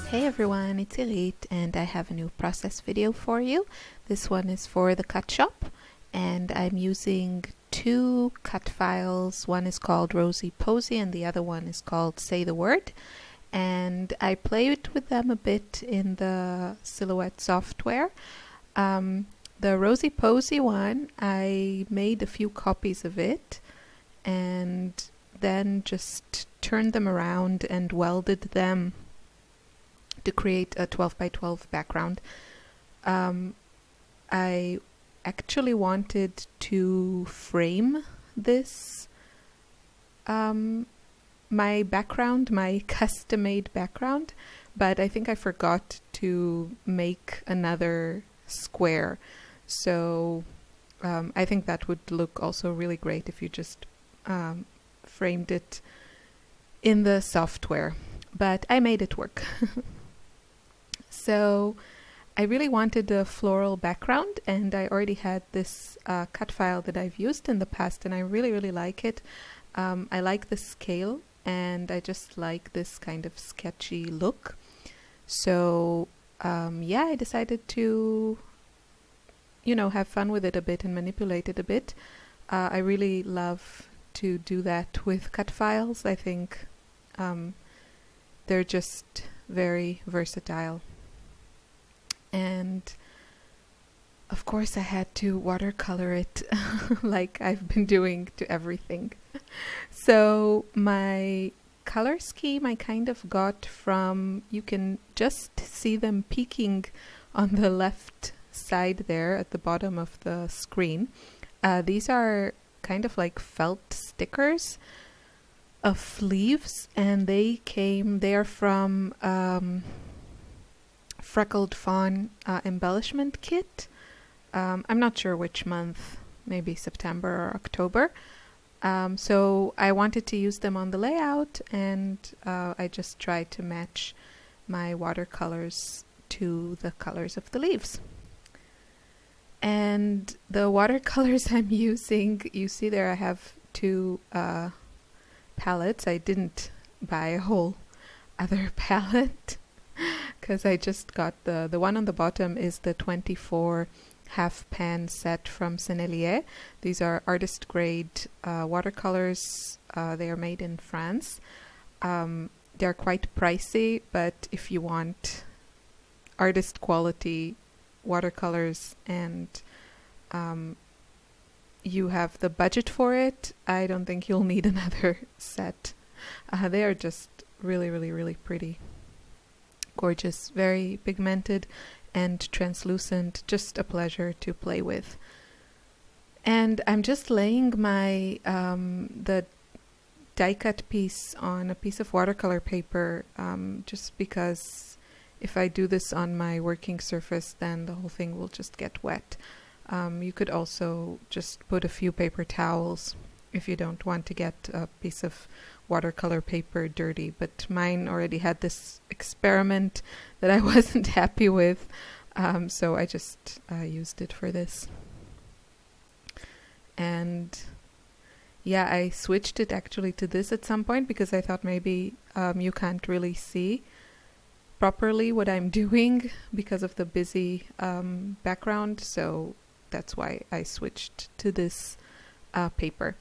Hey everyone, it's Irit and I have a new process video for you. This one is for the Cut Shop and I'm using two cut files. One is called Rosey Posey and the other one is called Say the Word. And I played with them a bit in the Silhouette software. The Rosey Posey one, I made a few copies of it and then just turned them around and welded them to create a 12 by 12 background. I actually wanted to frame this my background, my custom-made background, but I think I forgot to make another square. So I think that would look also really great if you just framed it in the software, but I made it work. So I really wanted a floral background, and I already had this cut file that I've used in the past, and I really like it. I like the scale, and I just like this kind of sketchy look. So yeah, I decided to, have fun with it a bit and manipulate it a bit. I really love to do that with cut files. I think they're just very versatile. And of course I had to watercolor it like I've been doing to everything. So my color scheme I kind of got from, you can just see them peeking on the left side there at the bottom of the screen. These are kind of like felt stickers of leaves, and they are from Freckled Fawn embellishment kit. I'm not sure which month, maybe September or October. So I wanted to use them on the layout, and I just tried to match my watercolors to the colors of the leaves. And the watercolors I'm using, you see there I have two palettes. I didn't buy a whole other palette because I just got the one on the bottom is the 24 half pan set from Sennelier. These are artist grade watercolors. They are made in France. They're quite pricey, but if you want artist quality watercolors and you have the budget for it, I don't think you'll need another set. They are just really pretty. Gorgeous, very pigmented and translucent, just a pleasure to play with. And I'm just laying my the die cut piece on a piece of watercolor paper, just because if I do this on my working surface, then the whole thing will just get wet. You could also just put a few paper towels if you don't want to get a piece of watercolor paper dirty, but mine already had this experiment that I wasn't happy with, so I just used it for this. And yeah, I switched it actually to this at some point because I thought maybe you can't really see properly what I'm doing because of the busy background, so that's why I switched to this paper.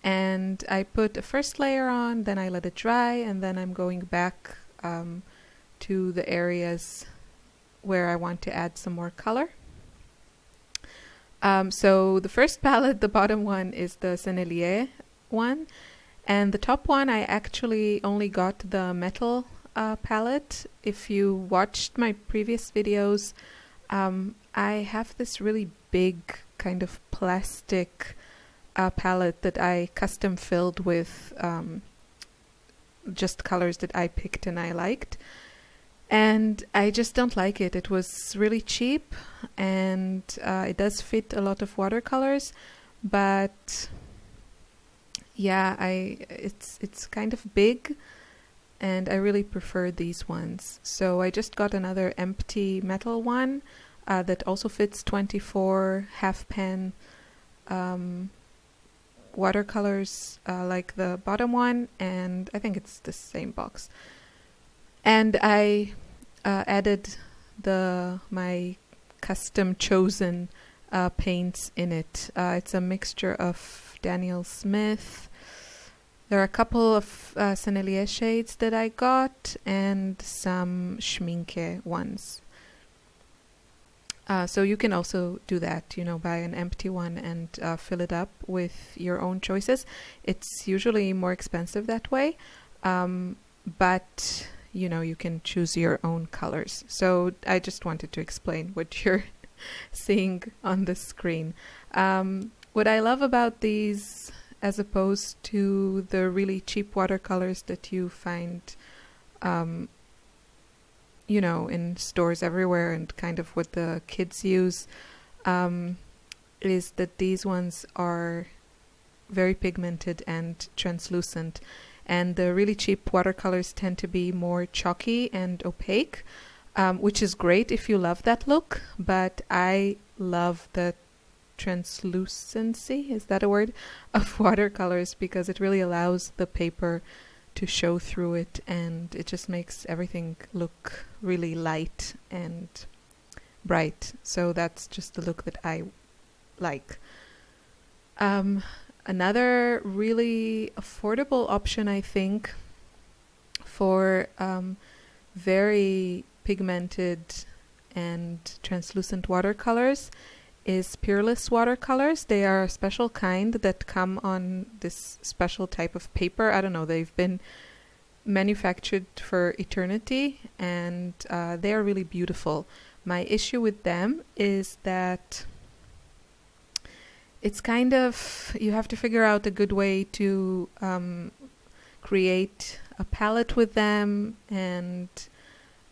And I put a first layer on, then I let it dry, and then I'm going back to the areas where I want to add some more color. So the first palette, the bottom one, is the Sennelier one, and the top one I actually only got the metal palette. If you watched my previous videos, I have this really big kind of plastic palette that I custom filled with just colors that I picked and I liked, and I just don't like it. It was really cheap, and it does fit a lot of watercolors, but yeah, it's kind of big, and I really prefer these ones. So I just got another empty metal one that also fits 24 half pan watercolors like the bottom one, and I think it's the same box. And I added my custom chosen paints in it. It's a mixture of Daniel Smith. There are a couple of Sennelier shades that I got and some Schminke ones. So you can also do that, buy an empty one and fill it up with your own choices. It's usually more expensive that way, but you can choose your own colors. So I just wanted to explain what you're seeing on the screen. What I love about these, as opposed to the really cheap watercolors that you find in stores everywhere and kind of what the kids use, is that these ones are very pigmented and translucent. And the really cheap watercolors tend to be more chalky and opaque, which is great if you love that look. But I love the translucency, is that a word, of watercolors, because it really allows the paper to show through it, and it just makes everything look really light and bright. So that's just the look that I like. Another really affordable option, I think, for very pigmented and translucent watercolors is Peerless watercolors. They are a special kind that come on this special type of paper. I don't know, they've been manufactured for eternity, and they are really beautiful. My issue with them is that it's kind of, you have to figure out a good way to create a palette with them, and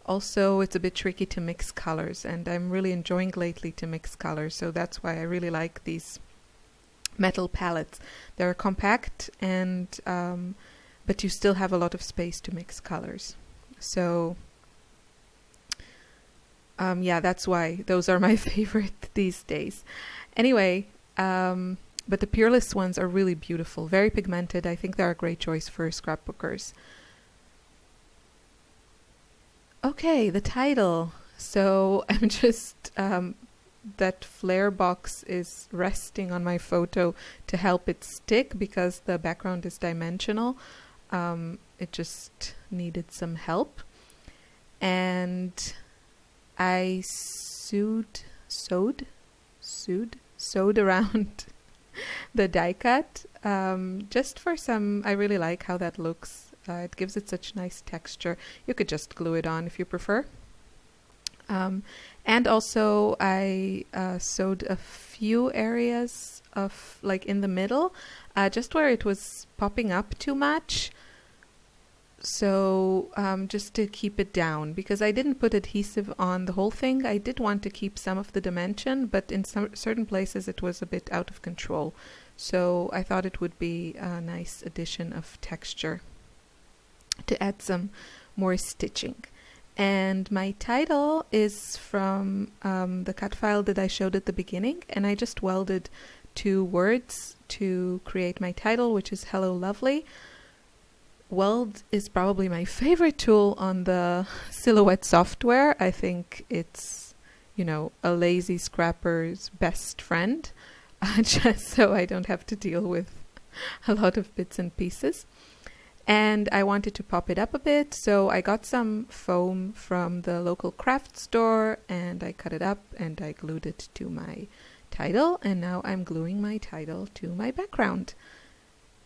also it's a bit tricky to mix colors, and I'm really enjoying lately to mix colors, so that's why I really like these metal palettes. They're compact, and but you still have a lot of space to mix colors. So yeah, that's why those are my favorite these days. Anyway, but the Peerless ones are really beautiful, very pigmented. I think they're a great choice for scrapbookers. Okay, the title. So I'm just, that flare box is resting on my photo to help it stick because the background is dimensional. It just needed some help. And I sewed around the die cut, just for some, I really like how that looks. It gives it such nice texture. You could just glue it on if you prefer. And also I sewed a few areas of, like, in the middle, just where it was popping up too much. So just to keep it down, because I didn't put adhesive on the whole thing. I did want to keep some of the dimension, but in some certain places it was a bit out of control. So I thought it would be a nice addition of texture to add some more stitching. And my title is from the cut file that I showed at the beginning, and I just welded 2 words to create my title, which is Hello Lovely. Weld is probably my favorite tool on the Silhouette software. I think it's, a lazy scrapper's best friend, just so I don't have to deal with a lot of bits and pieces. And I wanted to pop it up a bit, so I got some foam from the local craft store, and I cut it up and I glued it to my title, and now I'm gluing my title to my background.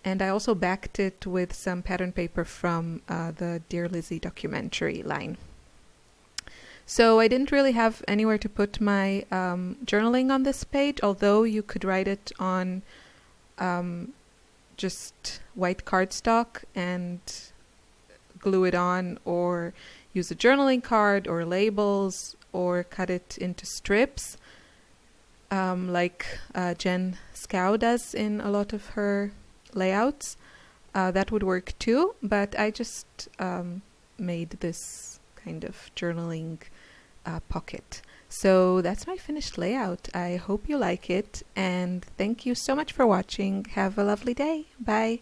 And I also backed it with some pattern paper from the Dear Lizzie documentary line. So I didn't really have anywhere to put my journaling on this page, although you could write it on just white cardstock and glue it on, or use a journaling card or labels, or cut it into strips, like Jen Scow does in a lot of her layouts. That would work too, but I just made this kind of journaling pocket. So that's my finished layout. I hope you like it, and thank you so much for watching. Have a lovely day. Bye.